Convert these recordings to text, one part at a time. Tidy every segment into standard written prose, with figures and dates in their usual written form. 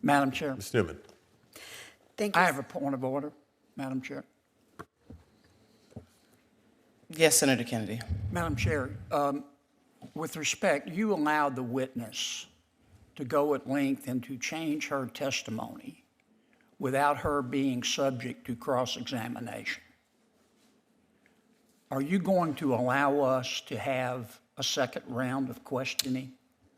Madam Chair, Ms. Newman. Thank you. I have a point of order, Madam Chair. Yes, Senator Kennedy. Madam Chair, with respect, you allowed the witness to go at length and to change her testimony without her being subject to cross-examination. Are you going to allow us to have a second round of questioning?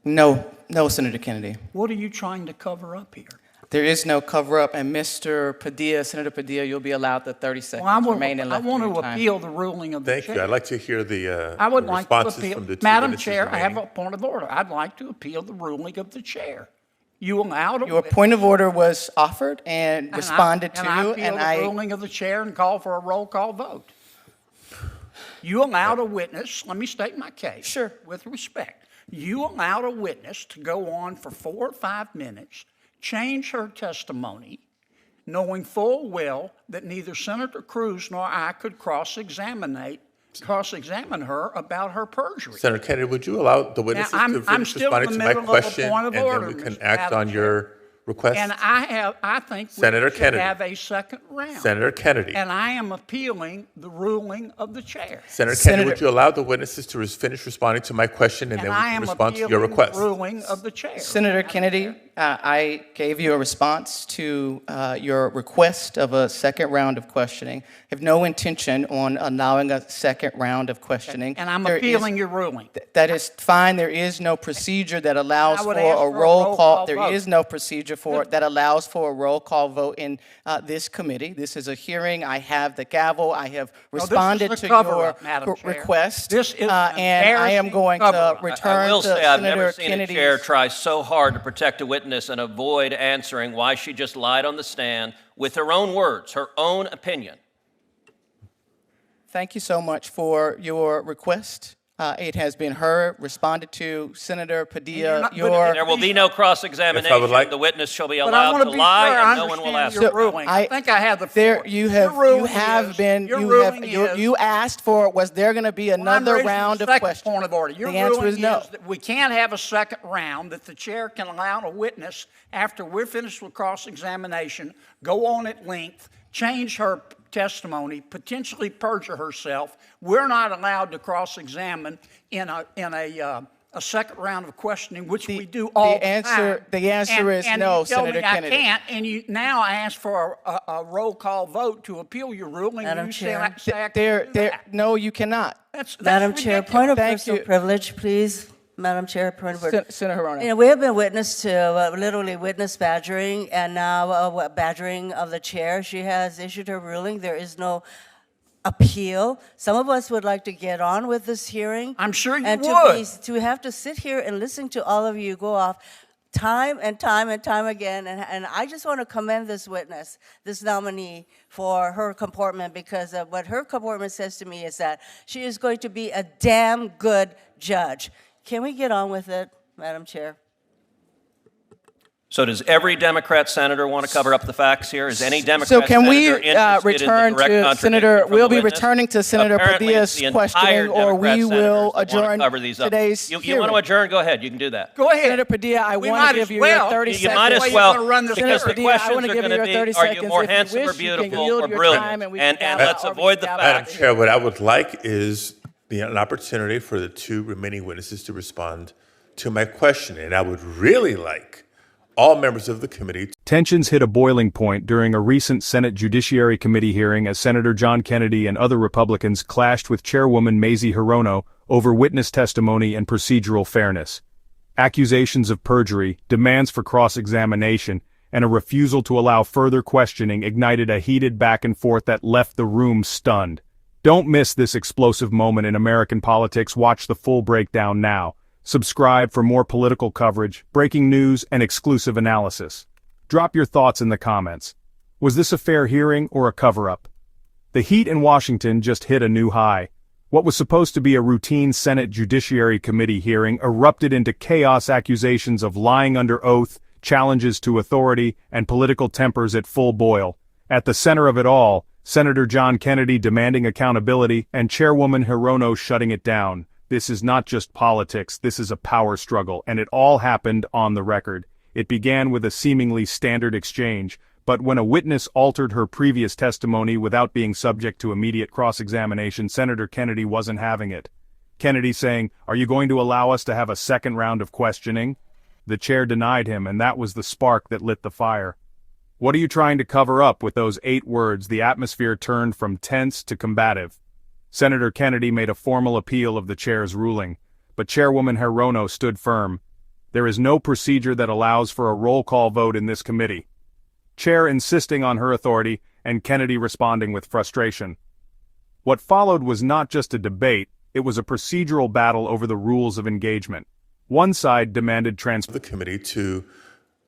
No, Senator Kennedy. What are you trying to cover up here? There is no cover-up, and Mr. Padilla, Senator Padilla, you'll be allowed the 30 seconds remaining I left want of your to time. appeal the ruling of the Thank chair. you. I'd like to hear the I would like to responses appeal. from the two Madam witnesses Chair, I have a remaining. point of order. I'd like to appeal the ruling of the chair. You allowed a Your witness. point of order was offered and responded to, And I appeal the ruling of the chair and call for a roll call vote. You allowed a witness, let me state my case. Sure. With respect. You allowed a witness to go on for 4 or 5 minutes, change her testimony, knowing full well that neither Senator Cruz nor I could cross-examine her about her perjury. Senator Kennedy, would you allow the witnesses I'm to finish still in responding the to my middle of a question, point of and order, then we can Mr. act Madam on Chair. your request? And I think we Senator should Kennedy. have a second round. Senator Kennedy. And I am appealing the ruling of the chair. Senator Kennedy, would you allow the witnesses to finish responding to my question, and And then we I can am respond to appealing your the request? ruling of the chair. Senator Kennedy, I gave you a response to your request of a second round of questioning. I have no intention on allowing a second round of questioning. And I'm There is- appealing your ruling. That is fine. There is no procedure that allows I for would a ask for a roll roll call. call There vote. is no procedure for that allows for a roll call vote in this committee. This is a hearing. I have the gavel. I have this is responded a to cover-up, your Madam Chair. request. This is an and I am embarrassing going to cover-up. return I will to say I've Senator never seen Kennedy's. a chair try so hard to protect a witness and avoid answering why she just lied on the stand with her own words, her own opinion. Thank you so much for your request. It has been heard, responded to. Senator Padilla, not- but your There will be no cross-examination. If I would like- The witness shall be But I allowed want to to be lie, clear, and I no one will understand ask your her. ruling. I think I have the floor. There, you have been, you asked for, was there going to be another round of questions? Point of order. Your The answer ruling is no. that we can't have a second round, that the chair can allow a witness, after we're finished with cross-examination, go on at length, change her testimony, potentially perjure herself. We're not allowed to cross-examine in a second round of questioning, which we do all the time. The answer is And no, you tell Senator me Kennedy. I can't, and you now ask for a roll call vote to appeal your ruling. Madam and you Chair. say I can't do that. No, you cannot. That's Madam Chair, ridiculous. point of Thank personal you. privilege, please. Madam Chair, point of order. Senator Hirono. You know, we have been witness to literally witness badgering and now badgering of the chair. She has issued her ruling. There is no appeal. Some of us would like to get on with this hearing. I'm sure you and would. To have to sit here and listen to all of you go off time and time and time again. And I just want to commend this witness, this nominee, for her comportment, because what her comportment says to me is that she is going to be a damn good judge. Can we get on with it, Madam Chair? So does every Democrat senator want to cover up the facts here? Is any Democrat So can we senator interested return in the direct to contradiction Senator, from we'll the be witness? returning to Senator Apparently, Padilla's the entire questioning, or Democrat we will senators that wanna adjourn cover these up. today's You want hearing. to adjourn? Go ahead. You can do that. Go ahead. Senator Padilla, I We want might to give as you well. your 30 You seconds. might Way as you're well, gonna run this because the Senator Padilla, I questions wanna are give going you to your be, 30 are you seconds. more If you handsome or wish, you can beautiful yield or your brilliant? time and we And can gather let's or avoid the gather. Madam facts. Chair, what I would like is an opportunity for the two remaining witnesses to respond to my question, and I would really like all members of the committee. Tensions hit a boiling point during a recent Senate Judiciary Committee hearing as Senator John Kennedy and other Republicans clashed with Chairwoman Mazie Hirono over witness testimony and procedural fairness. Accusations of perjury, demands for cross-examination, and a refusal to allow further questioning ignited a heated back and forth that left the room stunned. Don't miss this explosive moment in American politics. Watch the full breakdown now. Subscribe for more political coverage, breaking news, and exclusive analysis. Drop your thoughts in the comments. Was this a fair hearing or a cover-up? The heat in Washington just hit a new high. What was supposed to be a routine Senate Judiciary Committee hearing erupted into chaos, accusations of lying under oath, challenges to authority, and political tempers at full boil. At the center of it all, Senator John Kennedy demanding accountability and Chairwoman Hirono shutting it down. This is not just politics, this is a power struggle, and it all happened on the record. It began with a seemingly standard exchange, but when a witness altered her previous testimony without being subject to immediate cross-examination, Senator Kennedy wasn't having it. Kennedy saying, "Are you going to allow us to have a second round of questioning?" The chair denied him, and that was the spark that lit the fire. "What are you trying to cover up?" With those 8 words, the atmosphere turned from tense to combative. Senator Kennedy made a formal appeal of the chair's ruling, but Chairwoman Hirono stood firm. "There is no procedure that allows for a roll call vote in this committee." Chair insisting on her authority, and Kennedy responding with frustration. What followed was not just a debate, it was a procedural battle over the rules of engagement. One side demanded The committee to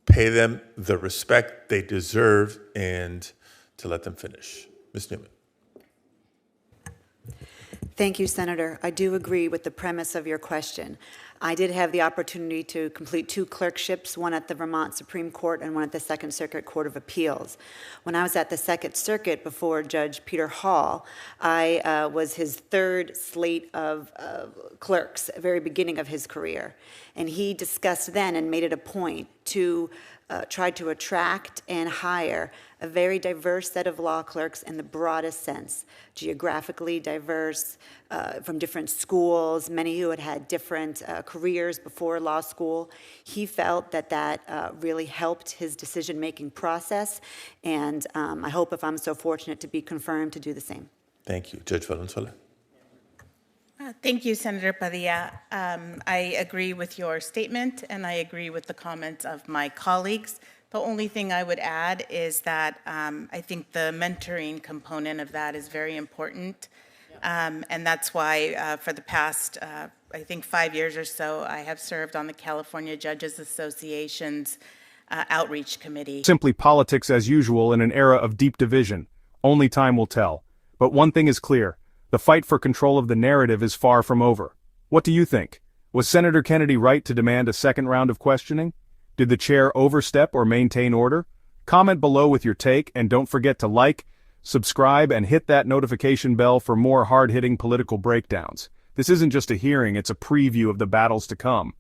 pay them the respect they deserve and to let them finish. Ms. Newman. Thank you, Senator. I do agree with the premise of your question. I did have the opportunity to complete 2 clerkships, one at the Vermont Supreme Court and one at the Second Circuit Court of Appeals. When I was at the Second Circuit before Judge Peter Hall, I was his 3rd slate of clerks, at the very beginning of his career. And he discussed then and made it a point to try to attract and hire a very diverse set of law clerks in the broadest sense, geographically diverse, from different schools, many who had had different careers before law school. He felt that that really helped his decision-making process, and I hope, if I'm so fortunate to be confirmed, to do the same. Thank you. Judge Valenzuela. Thank you, Senator Padilla. I agree with your statement, and I agree with the comments of my colleagues. The only thing I would add is that I think the mentoring component of that is very important. And that's why for the past, I think 5 years or so, I have served on the California Judges Association's outreach committee. Simply politics as usual in an era of deep division. Only time will tell. But one thing is clear. The fight for control of the narrative is far from over. What do you think? Was Senator Kennedy right to demand a second round of questioning? Did the chair overstep or maintain order? Comment below with your take, and don't forget to like, subscribe, and hit that notification bell for more hard-hitting political breakdowns. This isn't just a hearing, it's a preview of the battles to come.